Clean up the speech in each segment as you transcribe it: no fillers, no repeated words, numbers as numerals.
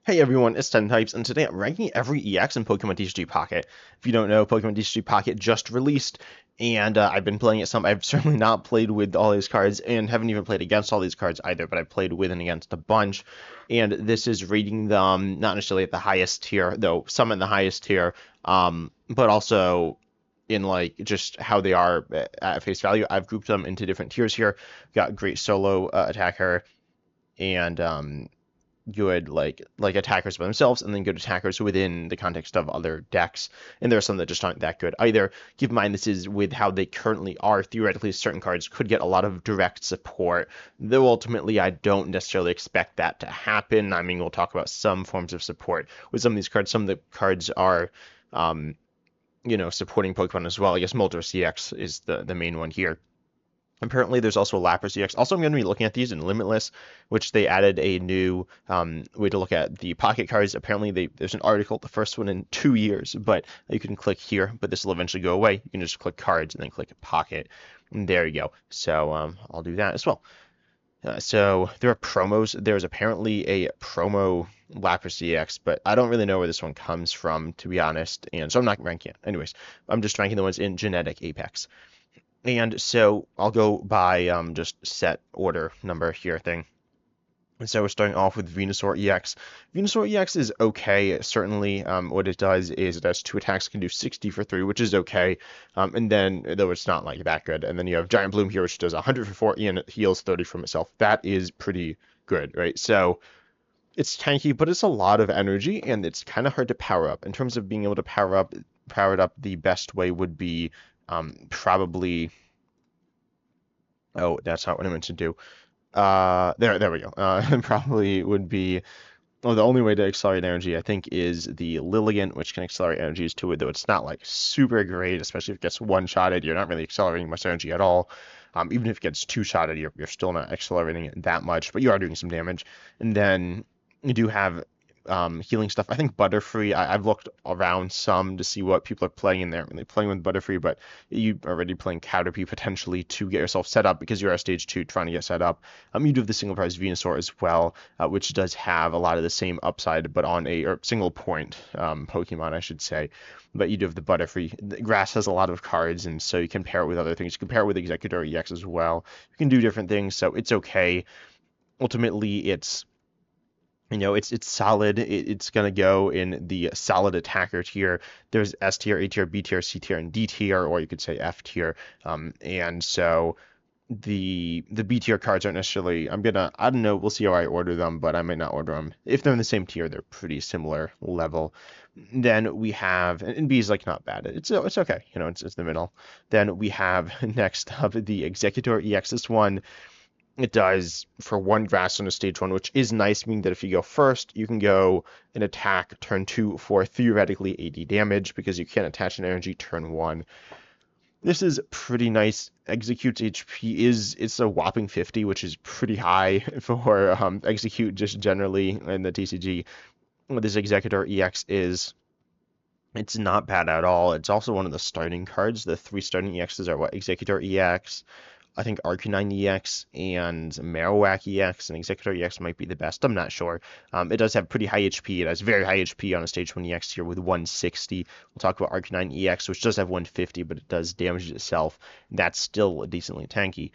Hey everyone, it's 10 Types, and today I'm ranking every EX in Pokemon TCG Pocket. If you don't know, Pokemon TCG Pocket just released, and I've been playing it some. I've certainly not played with all these cards, and haven't even played against all these cards either, but I've played with and against a bunch. And this is rating them not necessarily at the highest tier, though some in the highest tier, but also in like just how they are at face value. I've grouped them into different tiers here. Got great solo attacker and good like attackers by themselves, and then good attackers within the context of other decks. And there are some that just aren't that good either. Keep in mind, this is with how they currently are. Theoretically, certain cards could get a lot of direct support, though ultimately I don't necessarily expect that to happen. I mean, we'll talk about some forms of support with some of these cards. Some of the cards are supporting Pokemon as well. I guess Moltres CX is the main one here. Apparently, there's also Lapras EX. Also, I'm going to be looking at these in Limitless, which they added a new way to look at the pocket cards. Apparently, there's an article, the first one in 2 years, but you can click here, but this will eventually go away. You can just click cards and then click pocket. And there you go. So I'll do that as well. So there are promos. There's apparently a promo Lapras EX, but I don't really know where this one comes from, to be honest. And so I'm not ranking it. Anyways, I'm just ranking the ones in Genetic Apex. And so I'll go by just set order number here thing. And so we're starting off with Venusaur EX. Venusaur EX is okay, certainly. What it does is it has 2 attacks, can do 60 for 3, which is okay. And then, though it's not like that good. And then you have Giant Bloom here, which does 100 for 4, and it heals 30 from itself. That is pretty good, right? So it's tanky, but it's a lot of energy, and it's kind of hard to power up. In terms of being able to power it up, the best way would be probably. Oh, that's not what I meant to do. There we go. Probably would be. Well, the only way to accelerate energy, I think, is the Lilligant, which can accelerate energies to it, though it's not like super great, especially if it gets one-shotted. You're not really accelerating much energy at all. Even if it gets two-shotted, you're still not accelerating it that much, but you are doing some damage. And then you do have healing stuff. I think Butterfree, I've looked around some to see what people are playing in there. They're playing with Butterfree, but you already playing Caterpie potentially to get yourself set up because you're at stage 2 trying to get set up. You do have the single prize Venusaur as well, which does have a lot of the same upside, but on a single point Pokemon, I should say. But you do have the Butterfree. The Grass has a lot of cards, and so you can pair it with other things. You can pair it with Executor EX as well. You can do different things, so it's okay. Ultimately, it's it's solid. It's gonna go in the solid attacker tier. There's S tier, A tier, B tier, C tier, and D tier, or you could say F tier. And so the B tier cards aren't necessarily. I don't know. We'll see how I order them, but I might not order them. If they're in the same tier, they're pretty similar level. Then we have, and B is like not bad. It's okay. It's the middle. Then we have next up the Executor EX. This one. It does for 1 grass on a stage 1, which is nice, meaning that if you go first, you can go and attack turn 2 for theoretically 80 damage because you can't attach an energy turn 1. This is pretty nice. Execute's HP it's a whopping 50, which is pretty high for Execute just generally in the TCG. What this Executor EX is, it's not bad at all. It's also one of the starting cards. The 3 starting EXs are what? Executor EX, I think Arcanine EX and Marowak EX, and Executor EX might be the best. I'm not sure. It does have pretty high HP. It has very high HP on a stage 1 EX here with 160. We'll talk about Arcanine EX, which does have 150, but it does damage itself. That's still decently tanky.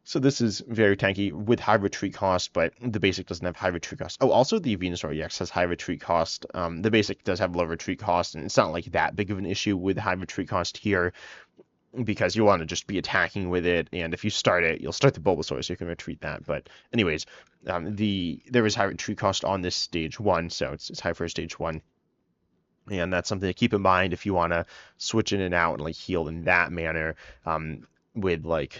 So this is very tanky with high retreat cost, but the basic doesn't have high retreat cost. Oh, also the Venusaur EX has high retreat cost. The basic does have low retreat cost, and it's not like that big of an issue with high retreat cost here, because you want to just be attacking with it, and if you start it, you'll start the Bulbasaur, so you can retreat that. But anyways, there is high retreat cost on this stage 1, so it's high for stage 1. And that's something to keep in mind if you want to switch in and out and like heal in that manner, with like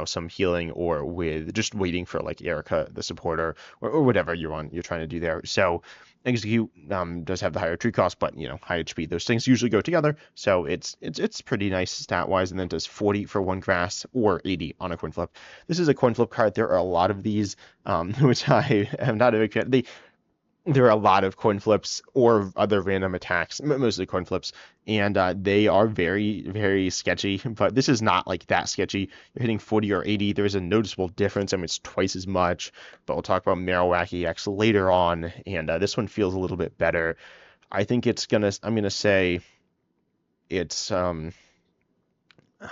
some healing, or with just waiting for like Erica the supporter, or whatever you're trying to do there. So Execute does have the higher tree cost, but high HP. Those things usually go together, so it's pretty nice stat wise. And then it does 40 for 1 grass or 80 on a coin flip. This is a coin flip card. There are a lot of these, which I am not a big fan. there are a lot of coin flips or other random attacks, mostly coin flips, and they are very, very sketchy. But this is not like that sketchy. You're hitting 40 or 80. There's a noticeable difference. I mean, it's twice as much. But we'll talk about Marowak EX later on, and this one feels a little bit better. I think it's gonna. I'm gonna say it's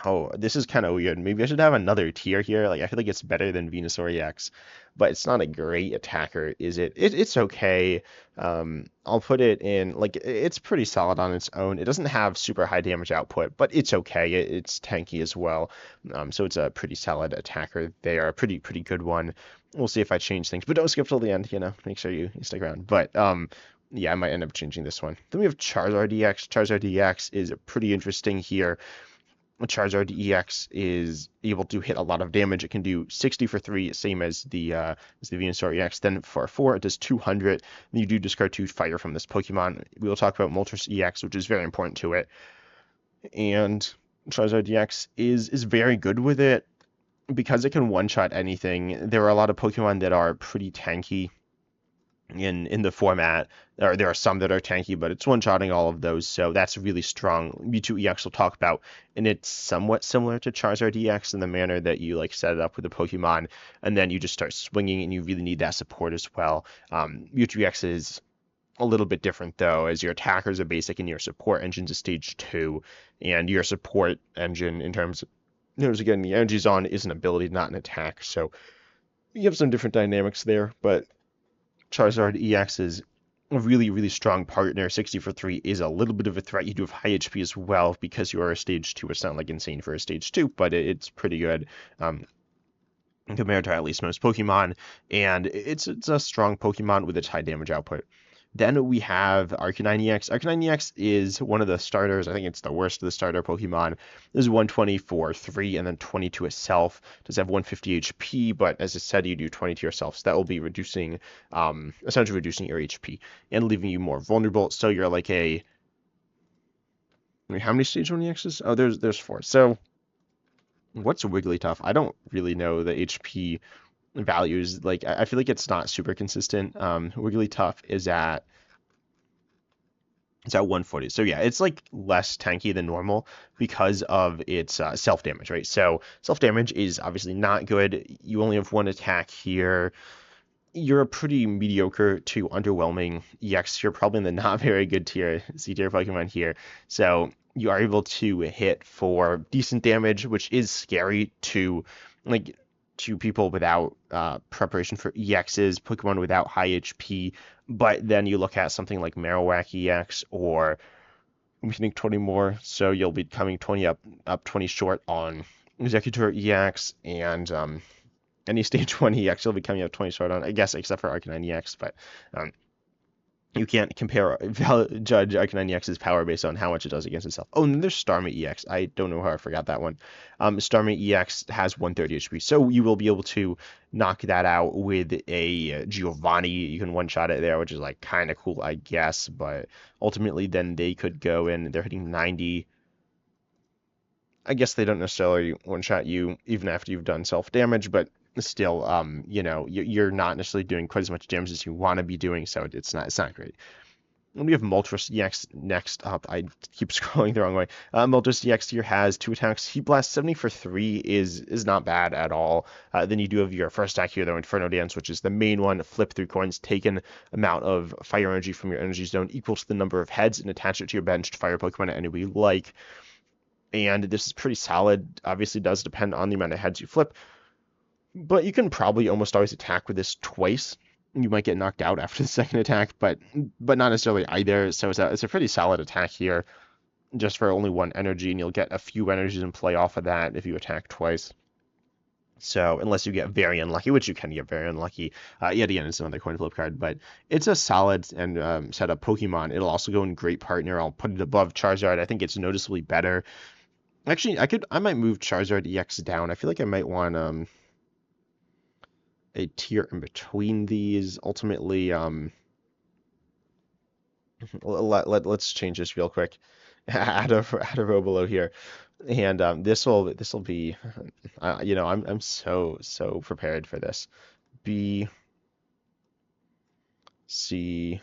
Oh, this is kind of weird. Maybe I should have another tier here. Like, I feel like it's better than Venusaur EX, but it's not a great attacker, is it? It's okay. I'll put it in, like, it's pretty solid on its own. It doesn't have super high damage output, but it's okay. It's tanky as well. So it's a pretty solid attacker. They are a pretty good one. We'll see if I change things, but don't skip till the end, make sure you stick around. But, yeah, I might end up changing this one. Then we have Charizard EX. Charizard EX is pretty interesting here. Charizard EX is able to hit a lot of damage. It can do 60 for 3, same as the Venusaur EX. Then for 4, it does 200. Then you do discard 2 fire from this Pokemon. We will talk about Moltres EX, which is very important to it. And Charizard EX is very good with it because it can one-shot anything. There are a lot of Pokemon that are pretty tanky in the format. There are some that are tanky, but it's one-shotting all of those, so that's really strong. Mewtwo EX we'll talk about, and it's somewhat similar to Charizard EX in the manner that you like set it up with the Pokemon, and then you just start swinging, and you really need that support as well. Mewtwo EX is a little bit different though, as your attackers are basic and your support engine's a stage 2, and your support engine in terms of getting the energies on is an ability, not an attack. So you have some different dynamics there, but Charizard EX is a really strong partner. 60 for 3 is a little bit of a threat. You do have high HP as well because you are a stage 2. It's not like insane for a stage 2, but it's pretty good compared to at least most Pokemon. And it's a strong Pokemon with its high damage output. Then we have Arcanine EX. Arcanine EX is one of the starters. I think it's the worst of the starter Pokemon. This is 120 for 3 and then 20 to itself. Does have 150 HP, but as I said, you do 20 to yourself. So that will be reducing, essentially reducing your HP and leaving you more vulnerable. So you're like I mean, how many stage 1 EXs? Oh, there's 4. So what's Wigglytuff? I don't really know the HP values. Like, I feel like it's not super consistent. Wigglytuff is at 140. So yeah, it's like less tanky than normal because of its self damage, right? So self damage is obviously not good. You only have one attack here. You're a pretty mediocre to underwhelming EX. You're probably in the not very good tier, C tier Pokemon here. So you are able to hit for decent damage, which is scary like to people without preparation for EXs, Pokemon without high HP. But then you look at something like Marowak EX, or we think 20 more, so you'll be coming 20 up 20 short on Executor EX, and any stage 1 EX you'll be coming up 20 short on, I guess, except for Arcanine EX. But um, you can't judge Arcanine EX's power based on how much it does against itself. Oh, and then there's Starmie EX. I don't know how I forgot that one. Starmie EX has 130 HP, so you will be able to knock that out with a Giovanni. You can one-shot it there, which is like kind of cool, I guess. But ultimately, then they could go in. They're hitting 90. I guess they don't necessarily one-shot you even after you've done self-damage, but still, you're not necessarily doing quite as much damage as you want to be doing, so it's not great. And we have Moltres EX next up. I keep scrolling the wrong way. Moltres EX here has 2 attacks. Heat Blast 70 for 3 is not bad at all. Then you do have your first attack here, though, Inferno Dance, which is the main one. Flip 3 coins, take an amount of fire energy from your energy zone equal to the number of heads, and attach it to your benched fire Pokemon at any way you like. And this is pretty solid. Obviously, does depend on the amount of heads you flip, but you can probably almost always attack with this twice. You might get knocked out after the second attack, but not necessarily either. So it's a pretty solid attack here, just for only 1 energy, and you'll get a few energies in play off of that if you attack twice. So unless you get very unlucky, which you can get very unlucky, yet again, it's another coin flip card, but it's a solid and set up Pokemon. It'll also go in great partner. I'll put it above Charizard. I think it's noticeably better. Actually, I might move Charizard EX down. I feel like I might want a tier in between these. Ultimately, let's change this real quick. Add a Robolo here, and this will be, I'm so prepared for this. Be C,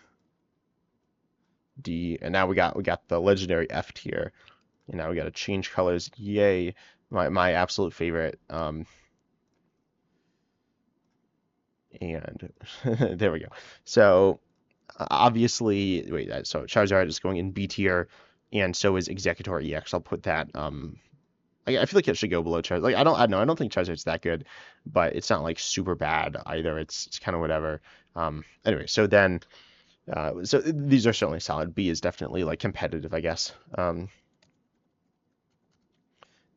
D, and now we got the legendary F tier, and now we got to change colors. Yay! My absolute favorite. And there we go. So obviously, wait, so Charizard is going in B tier, and so is Executor EX. I'll put that. I feel like it should go below Charizard. Like I don't know. I don't think Charizard's that good, but it's not like super bad either. It's kind of whatever. Anyway, so then, so these are certainly solid. B is definitely like competitive, I guess.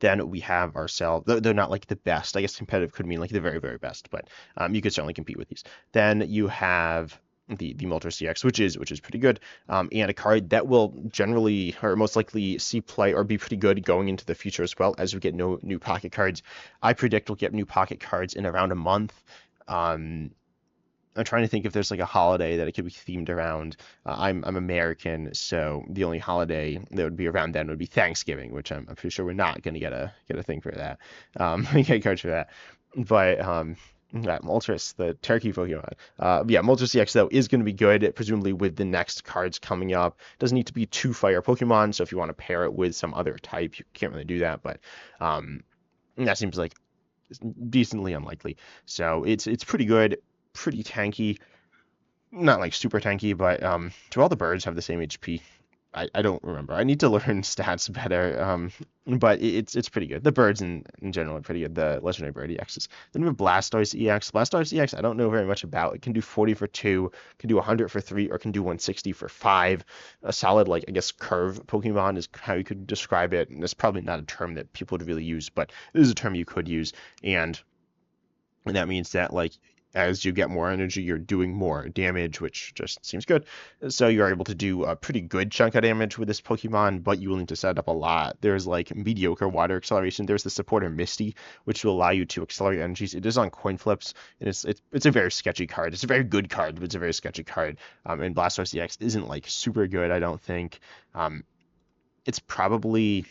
Then we have ourselves, they're not like the best. I guess competitive could mean like the very, very best, but you could certainly compete with these. Then you have the Moltres CX, which is pretty good, and a card that will generally or most likely see play or be pretty good going into the future as well as we get no new pocket cards. I predict we'll get new pocket cards in around a month. I'm trying to think if there's like a holiday that it could be themed around. I'm American, so the only holiday that would be around then would be Thanksgiving, which I'm pretty sure we're not going to get a thing for that. Get cards for that. But yeah, Moltres, the turkey Pokemon. Yeah, Moltres EX though is going to be good, presumably with the next cards coming up. Doesn't need to be two fire Pokemon, so if you want to pair it with some other type, you can't really do that. But that seems like decently unlikely. So it's pretty good, pretty tanky, not like super tanky, but do all the birds have the same HP? I don't remember. I need to learn stats better. But it's pretty good. The birds in general are pretty good. The legendary bird EXs. Then we have Blastoise EX. Blastoise EX I don't know very much about. It can do 40 for 2, can do 100 for 3, or can do 160 for 5. A solid, like, I guess curve Pokemon is how you could describe it. And it's probably not a term that people would really use, but it is a term you could use. And that means that like as you get more energy, you're doing more damage, which just seems good. So you're able to do a pretty good chunk of damage with this Pokemon, but you will need to set up a lot. There's like mediocre water acceleration. There's the supporter Misty, which will allow you to accelerate energies. It is on coin flips, and it's a very sketchy card. It's a very good card, but it's a very sketchy card. And Blastoise EX isn't like super good, I don't think. It's probably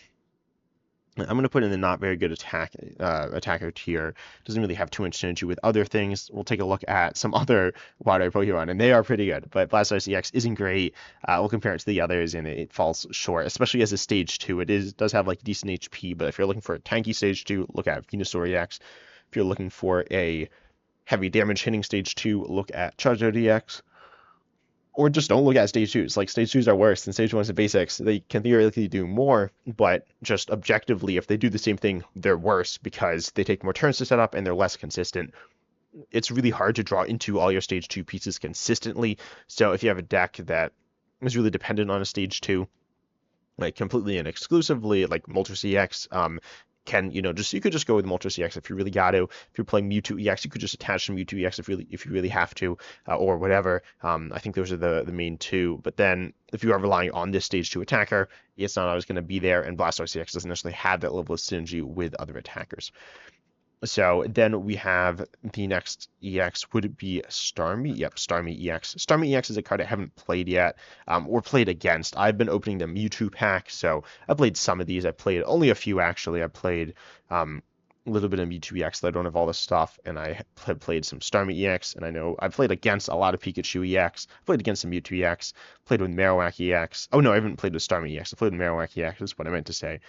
I'm going to put in the not very good attacker tier. Doesn't really have too much synergy with other things. We'll take a look at some other water Pokemon, and they are pretty good. But Blastoise EX isn't great. We'll compare it to the others, and it falls short, especially as a stage 2. Does have like decent HP, but if you're looking for a tanky stage 2, look at Venusaur EX. If you're looking for a heavy damage hitting stage 2, look at Charizard EX. Or just don't look at stage 2s. Like stage 2s are worse than stage 1s and basics. They can theoretically do more, but just objectively, if they do the same thing, they're worse because they take more turns to set up and they're less consistent. It's really hard to draw into all your stage 2 pieces consistently. So if you have a deck that is really dependent on a stage 2, like completely and exclusively, like Moltres EX, you could just go with Moltres EX if you really got to. If you're playing Mewtwo EX, you could just attach some Mewtwo EX if you really have to, or whatever. I think those are the main two. But then if you are relying on this stage 2 attacker, it's not always going to be there, and Blastoise EX doesn't necessarily have that level of synergy with other attackers. So then we have the next EX. Would it be Starmie? Yep, Starmie EX. Starmie EX is a card I haven't played yet, or played against. I've been opening the Mewtwo pack, so I played some of these. I played only a few actually. I played a little bit of Mewtwo EX. I don't have all the stuff, and I have played some Starmie EX, and I know I played against a lot of Pikachu EX. Played against some Mewtwo EX. Played with Marowak EX. Oh no, I haven't played with Starmie EX. I played with Marowak EX. That's what I meant to say.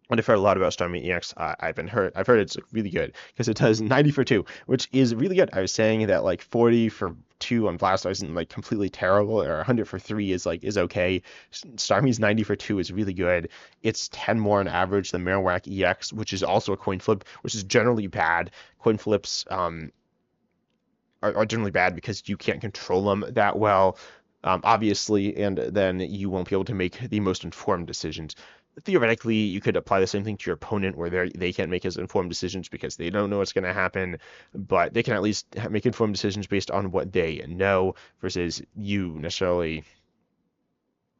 And I've heard a lot about Starmie EX. I've heard it's really good because it does 90 for 2, which is really good. I was saying that like 40 for 2 on Blastoise isn't like completely terrible, or 100 for 3 is okay. Starmie's 90 for 2 is really good. It's 10 more on average than Marowak EX, which is also a coin flip, which is generally bad. Coin flips are generally bad because you can't control them that well, obviously, and then you won't be able to make the most informed decisions. Theoretically, you could apply the same thing to your opponent where they can't make as informed decisions because they don't know what's going to happen, but they can at least make informed decisions based on what they know versus you necessarily.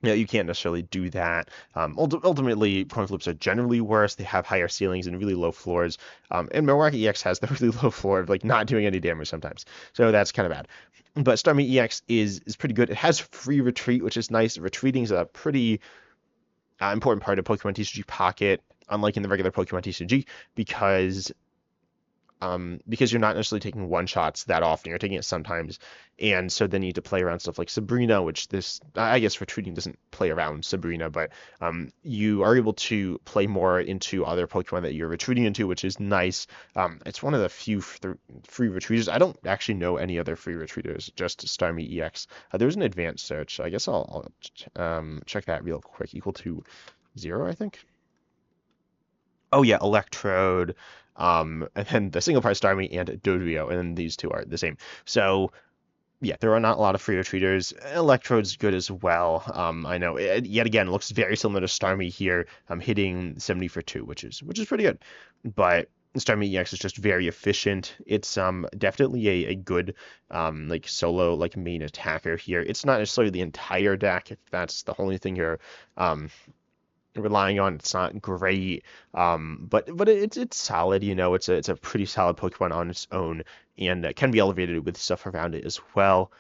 You can't necessarily do that. Ultimately, coin flips are generally worse. They have higher ceilings and really low floors. And Milwaukee EX has the really low floor of like not doing any damage sometimes. So that's kind of bad. But Starmie EX is pretty good. It has free retreat, which is nice. Retreating is a pretty important part of Pokemon TCG Pocket, unlike in the regular Pokemon TCG, because because you're not necessarily taking one shots that often. You're taking it sometimes, and so then you need to play around stuff like Sabrina, which this I guess retreating doesn't play around Sabrina, but you are able to play more into other Pokemon that you're retreating into, which is nice. It's one of the few free retreaters. I don't actually know any other free retreaters, just Starmie EX. There's an advanced search. I guess I'll check that real quick. Equal to 0, I think. Oh yeah, Electrode, and then the single part Starmie and Dodrio, and then these two are the same. So yeah, there are not a lot of free retreaters. Electrode's good as well. I know yet again looks very similar to Starmie here. I'm hitting 70 for 2, which is pretty good. But Starmie EX is just very efficient. It's definitely a good like solo like main attacker here. It's not necessarily the entire deck. If that's the only thing you're um relying on, it's not great. But it's solid. It's a pretty solid Pokemon on its own, and can be elevated with stuff around it as well.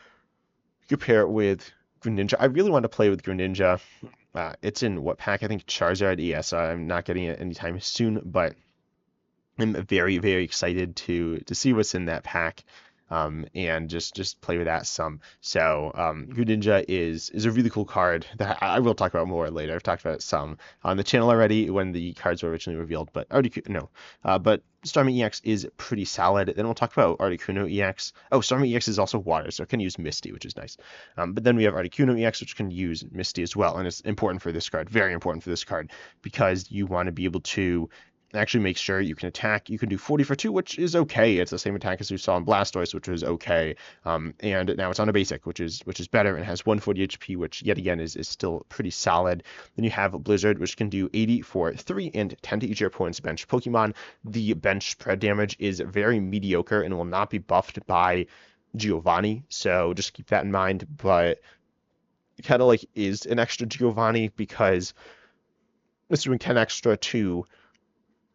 Compare it with Greninja. I really want to play with Greninja. It's in what pack? I think Charizard ES. I'm not getting it anytime soon, but I'm very, very excited to see what's in that pack, and just play with that some. So Greninja is a really cool card that I will talk about more later. I've talked about it some on the channel already when the cards were originally revealed, but no. But Starmie EX is pretty solid. Then we'll talk about Articuno EX. Oh, Starmie EX is also water, so it can use Misty, which is nice. But then we have Articuno EX, which can use Misty as well, and it's important for this card, very important for this card, because you want to be able to actually make sure you can attack. You can do 40 for 2, which is okay. It's the same attack as we saw in Blastoise, which was okay. And now it's on a basic, which is better, and has 140 HP, which yet again is still pretty solid. Then you have Blizzard, which can do 80 for 3 and 10 to each of your opponent's bench Pokemon. The bench spread damage is very mediocre and will not be buffed by Giovanni, so just keep that in mind. But kind of like is an extra Giovanni because it's doing 10 extra to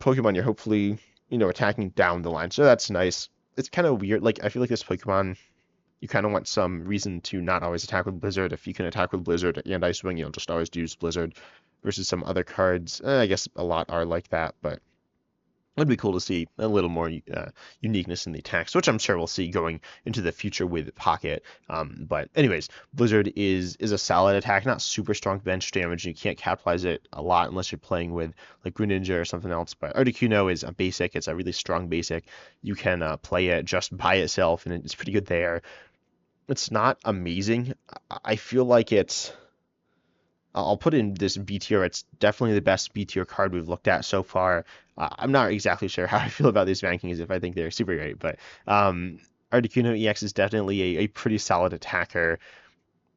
Pokemon you're hopefully, attacking down the line. So that's nice. It's kind of weird. Like, I feel like this Pokemon, you kind of want some reason to not always attack with Blizzard. If you can attack with Blizzard and Ice Wing, you'll just always use Blizzard versus some other cards. I guess a lot are like that, but it'd be cool to see a little more uniqueness in the attacks, which I'm sure we'll see going into the future with Pocket. But anyways, Blizzard is a solid attack, not super strong bench damage. You can't capitalize it a lot unless you're playing with like Greninja or something else. But Articuno is a basic. It's a really strong basic. You can play it just by itself, and it's pretty good there. It's not amazing. I feel like I'll put in this B tier. It's definitely the best B tier card we've looked at so far. I'm not exactly sure how I feel about these rankings, if I think they're super great, but Articuno EX is definitely a pretty solid attacker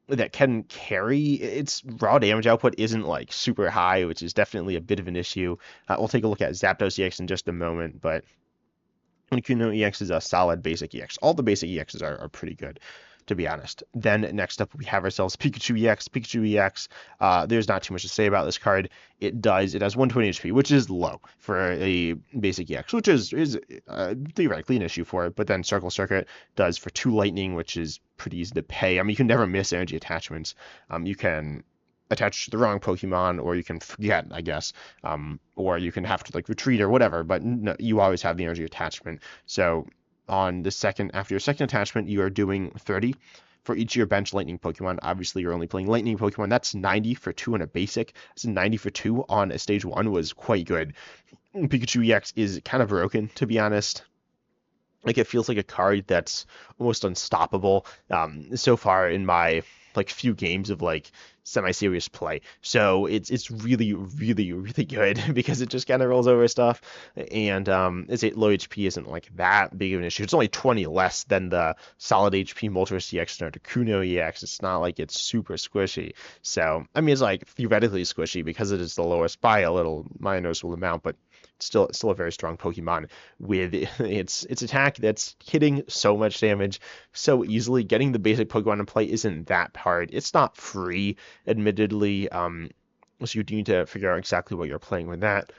that can carry. Its raw damage output isn't like super high, which is definitely a bit of an issue. We'll take a look at Zapdos EX in just a moment, but Articuno EX is a solid basic EX. All the basic EXs are pretty good, to be honest. Then next up we have ourselves Pikachu EX. Pikachu EX, there's not too much to say about this card. It has 120 HP, which is low for a basic EX, which is theoretically an issue for it. But then Circle Circuit does for 2 lightning, which is pretty easy to pay. I mean, you can never miss energy attachments. You can attach the wrong Pokemon, or you can forget, I guess, or you can have to like retreat or whatever, but no, you always have the energy attachment. So after your second attachment, you are doing 30 for each of your bench lightning Pokemon. Obviously, you're only playing lightning Pokemon. That's 90 for 2 on a basic. So 90 for 2 on a stage 1 was quite good. Pikachu EX is kind of broken, to be honest. Like, it feels like a card that's almost unstoppable so far in my like few games of like semi-serious play. So it's really, really, really good because it just kind of rolls over stuff, and its low HP isn't like that big of an issue. It's only 20 less than the solid HP Moltres EX and Articuno EX. It's not like it's super squishy. So I mean, it's like theoretically squishy because it is the lowest by a little minuscule amount, but still a very strong Pokemon with its attack that's hitting so much damage so easily. Getting the basic Pokemon in play isn't that hard. It's not free, admittedly, so you do need to figure out exactly what you're playing with that.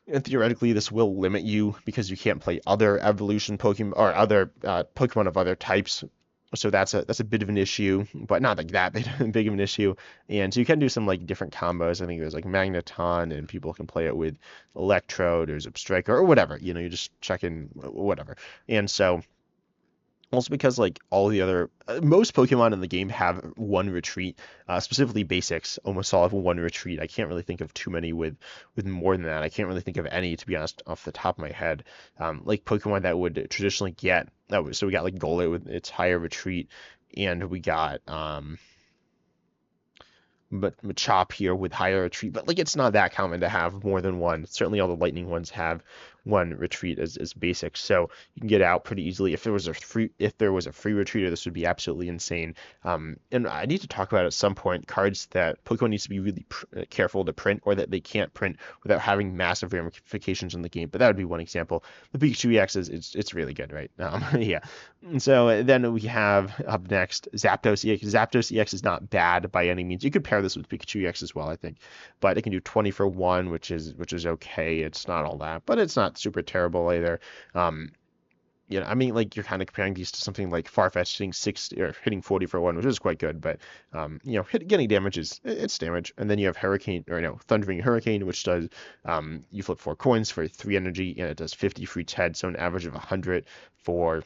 And theoretically, this will limit you because you can't play other evolution Pokemon or other Pokemon of other types So that's a bit of an issue, but not like that big of an issue. And so you can do some like different combos. I think there's like Magneton, and people can play it with Electrode or Zipstriker or whatever. You just check in whatever. And so also because like all the other most Pokemon in the game have one retreat, specifically basics almost all have one retreat. I can't really think of too many with more than that. I can't really think of any, to be honest, off the top of my head. Like Pokemon that would traditionally get so we got like Golett with its higher retreat, and we got but Machop here with higher retreat, but like it's not that common to have more than one. Certainly all the lightning ones have one retreat as basic, so you can get out pretty easily. If there was a free retreater, this would be absolutely insane. And I need to talk about at some point cards that Pokemon needs to be really careful to print, or that they can't print without having massive ramifications in the game. But that would be one example. The Pikachu EX it's really good, right? Yeah. And so then we have up next Zapdos EX. Zapdos EX is not bad by any means. You could pair this with Pikachu EX as well, I think, but it can do 20 for 1, which is okay. It's not all that, but it's not super terrible either. Um, I mean, like you're kind of comparing these to something like Farfetch'd hitting 60 or hitting 40 for 1, which is quite good, but getting damage it's damage. And then you have Hurricane, or no, Thundering Hurricane, which does you flip 4 coins for 3 energy, and it does 50 for each head, so an average of 100 for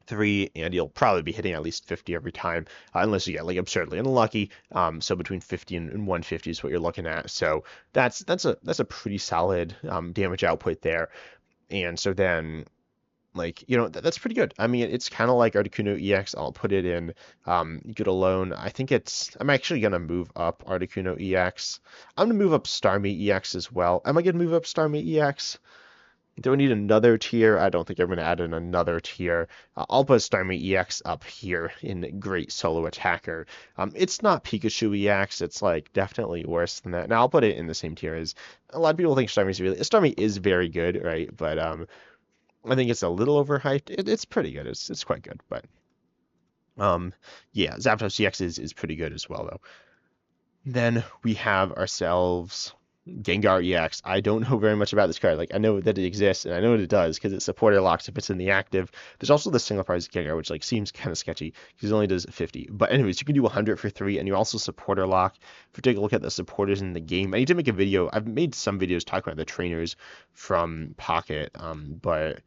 3, and you'll probably be hitting at least 50 every time, unless you get like absurdly unlucky. So between 50 and 150 is what you're looking at. So that's a pretty solid damage output there. And so then that's pretty good. I mean, it's kind of like Articuno EX. I'll put it in good alone. I'm actually gonna move up Articuno EX. I'm gonna move up Starmie EX as well. Am I gonna move up Starmie EX? Do I need another tier? I don't think I'm going to add in another tier. I'll put Starmie EX up here in Great Solo Attacker. It's not Pikachu EX. It's like definitely worse than that. Now I'll put it in the same tier as a lot of people think Starmie is very good, right? But I think it's a little overhyped. It's pretty good. It's quite good, but um, yeah, Zapdos EX is pretty good as well though. Then we have ourselves Gengar EX. I don't know very much about this card. Like, I know that it exists, and I know what it does because it's supporter locks if it's in the active. There's also the single prize Gengar, which like seems kind of sketchy because it only does 50. But anyways, you can do 100 for 3, and you also supporter lock. If you take a look at the supporters in the game, I need to make a video. I've made some videos talking about the trainers from Pocket, but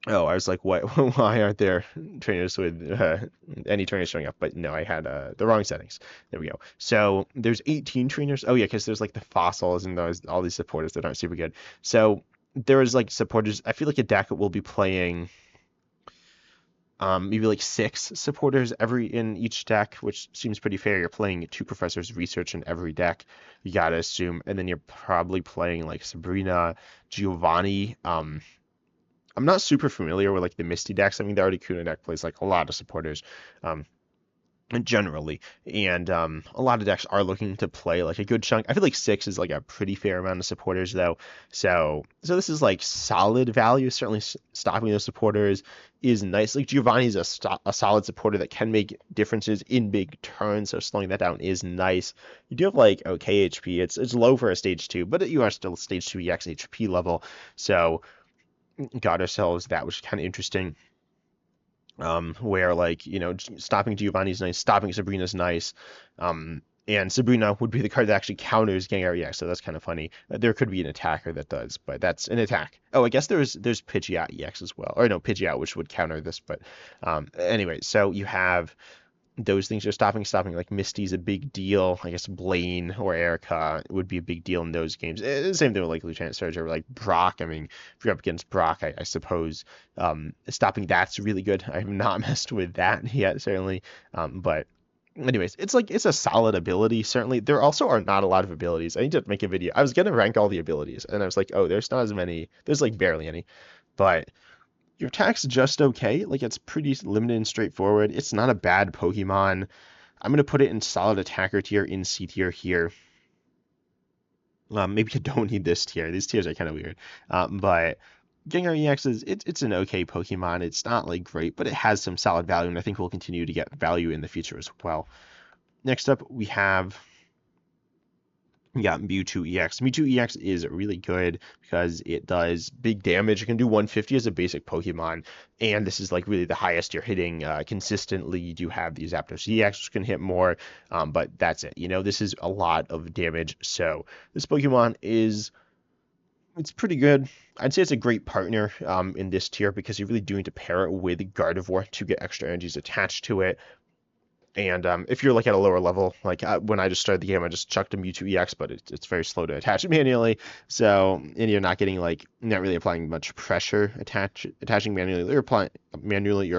oh, I was like, what? Why aren't there trainers with any trainers showing up? But no, I had the wrong settings. There we go. So there's 18 trainers. Oh yeah, because there's like the fossils and those all these supporters that aren't super good. So there is like supporters. I feel like a deck will be playing maybe like 6 supporters in each deck, which seems pretty fair. You're playing 2 professors research in every deck. You gotta assume, and then you're probably playing like Sabrina, Giovanni. I'm not super familiar with like the Misty decks. I mean, the Articuno deck plays like a lot of supporters, um, generally, and a lot of decks are looking to play like a good chunk. I feel like 6 is like a pretty fair amount of supporters though. So this is like solid value. Certainly, stopping those supporters is nice. Like Giovanni's a solid supporter that can make differences in big turns. So slowing that down is nice. You do have like okay HP. It's low for a stage 2, but you are still stage 2 EX HP level. So got ourselves that, which is kind of interesting. Where like stopping Giovanni's nice, stopping Sabrina's nice, and Sabrina would be the card that actually counters Gengar EX, so that's kind of funny. There could be an attacker that does, but that's an attack. Oh, I guess there's Pidgeot EX as well, or no, Pidgeot, which would counter this, but anyway, so you have those things are stopping. Like Misty's a big deal. I guess Blaine or Erica would be a big deal in those games. Same thing with like Lieutenant Surge or like Brock. I mean, if you're up against Brock, I suppose stopping that's really good. I have not messed with that yet, certainly. But anyways, it's a solid ability. Certainly, there also are not a lot of abilities. I need to make a video. I was gonna rank all the abilities, and I was like, oh, there's not as many. There's like barely any, but your attack's just okay. Like it's pretty limited and straightforward. It's not a bad Pokemon. I'm gonna put it in solid attacker tier in C tier here. Maybe you don't need this tier. These tiers are kind of weird. But Gengar EX it's an okay Pokemon. It's not like great, but it has some solid value, and I think we'll continue to get value in the future as well. Next up, we have Yeah, Mewtwo EX. Mewtwo EX is really good because it does big damage. It can do 150 as a basic Pokemon, and this is like really the highest you're hitting consistently. You do have the Zapdos EX, which can hit more, but that's it. This is a lot of damage. So this Pokemon it's pretty good. I'd say it's a great partner in this tier because you really do need to pair it with Gardevoir to get extra energies attached to it. And if you're like at a lower level, like when I just started the game, I just chucked a Mewtwo EX, but it's very slow to attach manually. So, and you're not getting like, not really applying much pressure attaching manually. You're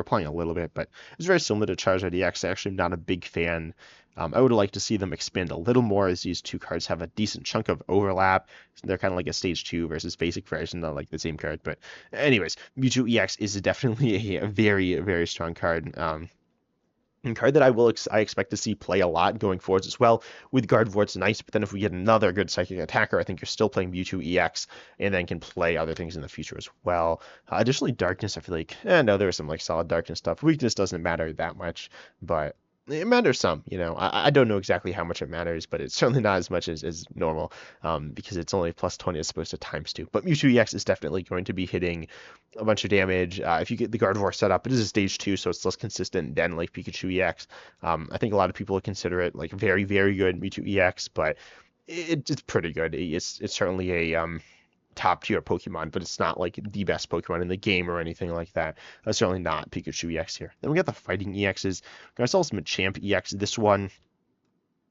applying a little bit, but it's very similar to Charizard EX. I'm actually not a big fan. I would like to see them expand a little more as these two cards have a decent chunk of overlap. They're kind of like a stage two versus basic version, not like the same card. But anyways, Mewtwo EX is definitely a very, very strong card. And card that I expect to see play a lot going forwards as well. With Gardevoir, it's nice, but then if we get another good psychic attacker, I think you're still playing Mewtwo EX, and then can play other things in the future as well. Additionally, Darkness, I feel like, no, there's some like solid Darkness stuff. Weakness doesn't matter that much, but it matters some. I don't know exactly how much it matters, but it's certainly not as much as normal, because it's only plus 20 as opposed to times 2. But Mewtwo EX is definitely going to be hitting a bunch of damage. If you get the Gardevoir set up, it is a stage 2, so it's less consistent than like Pikachu EX. I think a lot of people would consider it like very, very good Mewtwo EX, but it's pretty good. It's certainly a top tier Pokemon, but it's not like the best Pokemon in the game or anything like that. Certainly not Pikachu EX here. Then we got the Fighting EXs. We got ourselves Machamp EX. This one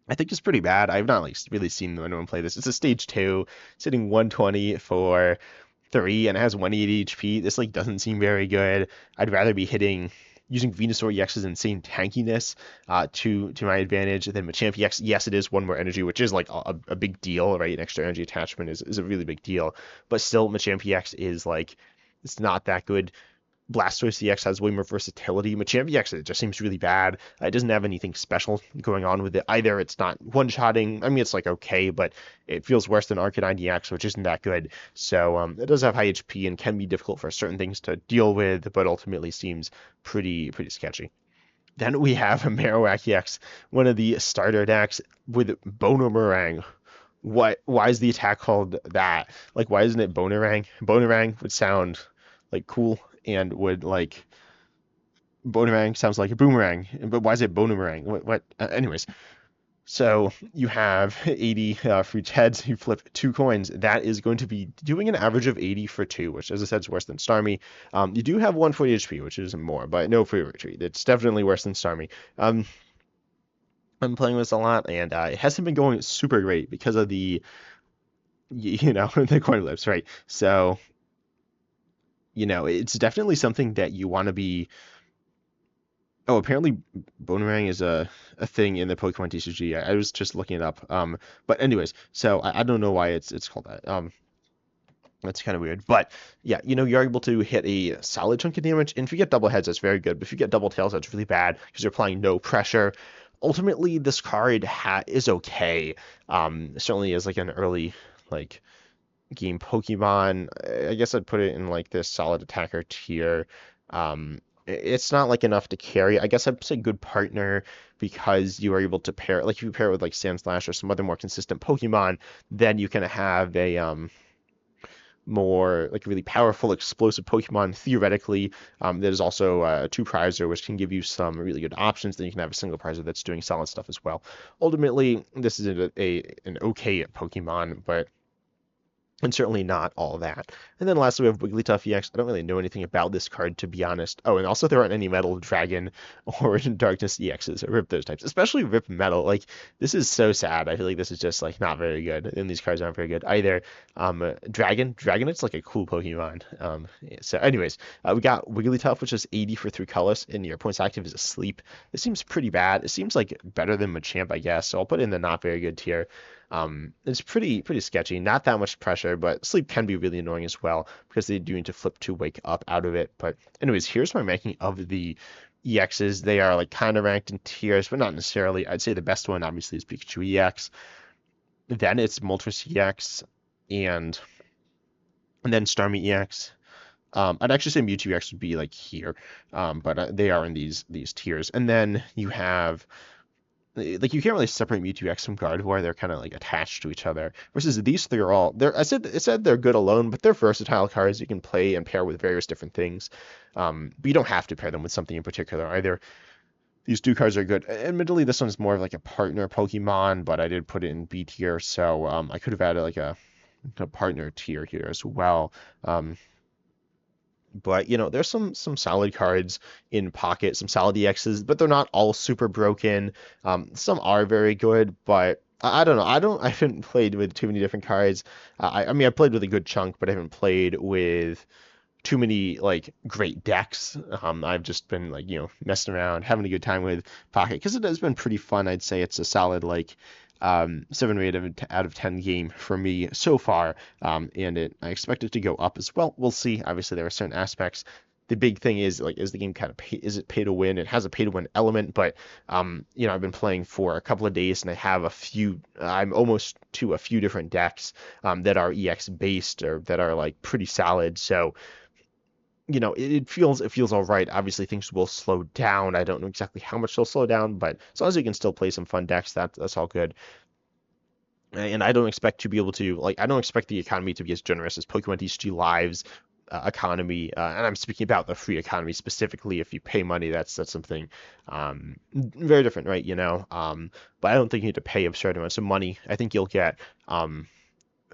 I think is pretty bad. I've not like really seen anyone play this. It's a stage 2, sitting 120 for 3, and it has 180 HP. This like doesn't seem very good. I'd rather be hitting using Venusaur EX's insane tankiness to my advantage than Machamp EX. Yes, it is one more energy, which is like a big deal, right? An extra energy attachment is a really big deal. But still, Machamp EX is like it's not that good. Blastoise EX has way more versatility. Machamp EX, it just seems really bad. It doesn't have anything special going on with it either. It's not one-shotting. I mean, it's like okay, but it feels worse than Arcanine EX, which isn't that good. So it does have high HP and can be difficult for certain things to deal with, but ultimately seems pretty sketchy. Then we have a Marowak EX, one of the starter decks with Bonomerang. Why is the attack called that? Like, why isn't it Bonerang? Bonerang would sound like cool and would like Bonerang sounds like a boomerang, but why is it Bonerang? What? Anyways, so you have 80 for each heads. You flip 2 coins. That is going to be doing an average of 80 for 2, which, as I said, is worse than Starmie. You do have 140 HP, which is more, but no free retreat. It's definitely worse than Starmie. I'm playing this a lot, and it hasn't been going super great because of the the coin flips, right? So it's definitely something that you want to be. Oh, apparently Bonerang is a thing in the Pokemon TCG. I was just looking it up. But anyways, so I don't know why it's called that. That's kind of weird. But yeah, you're able to hit a solid chunk of damage, and if you get double heads, that's very good. But if you get double tails, that's really bad because you're applying no pressure. Ultimately, this card is okay. Certainly is like an early like game Pokemon. I guess I'd put it in like this solid attacker tier. It's not like enough to carry. I guess I'd say good partner because you are able to pair, like if you pair it with like Sandslash or some other more consistent Pokemon, then you can have a more like really powerful explosive Pokemon theoretically. There's also a 2-prizer which can give you some really good options. Then you can have a single prizer that's doing solid stuff as well. Ultimately, this is an okay Pokemon, but and certainly not all that. And then lastly, we have Wigglytuff EX. I don't really know anything about this card, to be honest. Oh, and also there aren't any Metal Dragon or Darkness EXs. I rip those types, especially Rip Metal. Like, this is so sad. I feel like this is just, like, not very good. And these cards aren't very good either. Dragonite's, like, a cool Pokemon. So anyways, we got Wigglytuff, which is 80 for 3 colors, and your points active is Asleep. It seems pretty bad. It seems, like, better than Machamp, I guess. So I'll put it in the not very good tier. It's pretty sketchy. Not that much pressure, but sleep can be really annoying as well because they do need to flip to wake up out of it. But anyways, here's my ranking of the EXs. They are like kind of ranked in tiers, but not necessarily. I'd say the best one obviously is Pikachu EX. Then it's Moltres EX, and then Starmie EX. I'd actually say Mewtwo EX would be like here, but they are in these tiers. And then you have like you can't really separate Mewtwo X from Gardevoir. They're kind of like attached to each other. Versus these three are all they're I said it said they're good alone, but they're versatile cards you can play and pair with various different things. But you don't have to pair them with something in particular either. These two cards are good. Admittedly, this one's more of like a partner Pokemon, but I did put it in B tier, so I could have added like a partner tier here as well. But there's some solid cards in Pocket, some solid EXs, but they're not all super broken. Some are very good, but I don't know. I haven't played with too many different cards. I mean, I played with a good chunk, but I haven't played with too many like great decks. I've just been like messing around, having a good time with Pocket because it has been pretty fun. I'd say it's a solid like 7 or 8 out of 10 game for me so far, and I expect it to go up as well. We'll see. Obviously, there are certain aspects. The big thing is like, is the game kind of is it pay to win? It has a pay to win element, but I've been playing for a couple of days and I have a few. I'm almost to a few different decks that are EX based or that are like pretty solid. So it feels all right. Obviously, things will slow down. I don't know exactly how much they'll slow down, but as long as you can still play some fun decks, that's all good. And I don't expect to be able to like I don't expect the economy to be as generous as Pokemon TCG Live's economy. And I'm speaking about the free economy specifically. If you pay money, that's something very different, right? But I don't think you need to pay absurd amounts of money. I think you'll get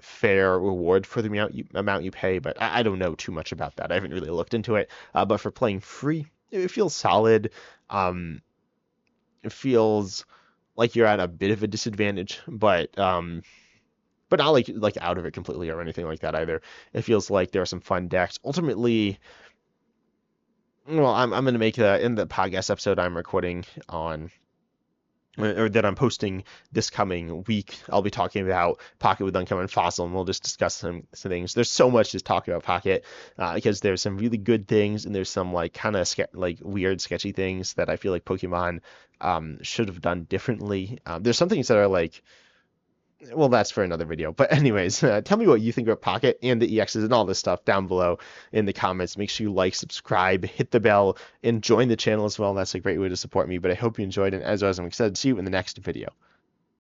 fair reward for the amount you pay, but I don't know too much about that. I haven't really looked into it. But for playing free, it feels solid. It feels like you're at a bit of a disadvantage, but not like out of it completely or anything like that either. It feels like there are some fun decks. Ultimately, well, I'm gonna make in the podcast episode I'm recording on or that I'm posting this coming week. I'll be talking about Pocket with Uncommon Fossil, and we'll just discuss some things. There's so much to talk about Pocket because there's some really good things, and there's some like kind of like weird, sketchy things that I feel like Pokemon should have done differently. There's some things that are like, well, that's for another video. But anyways, tell me what you think about Pocket and the EXs and all this stuff down below in the comments. Make sure you like, subscribe, hit the bell, and join the channel as well. That's a great way to support me. But I hope you enjoyed it. As always, I'm excited to see you in the next video.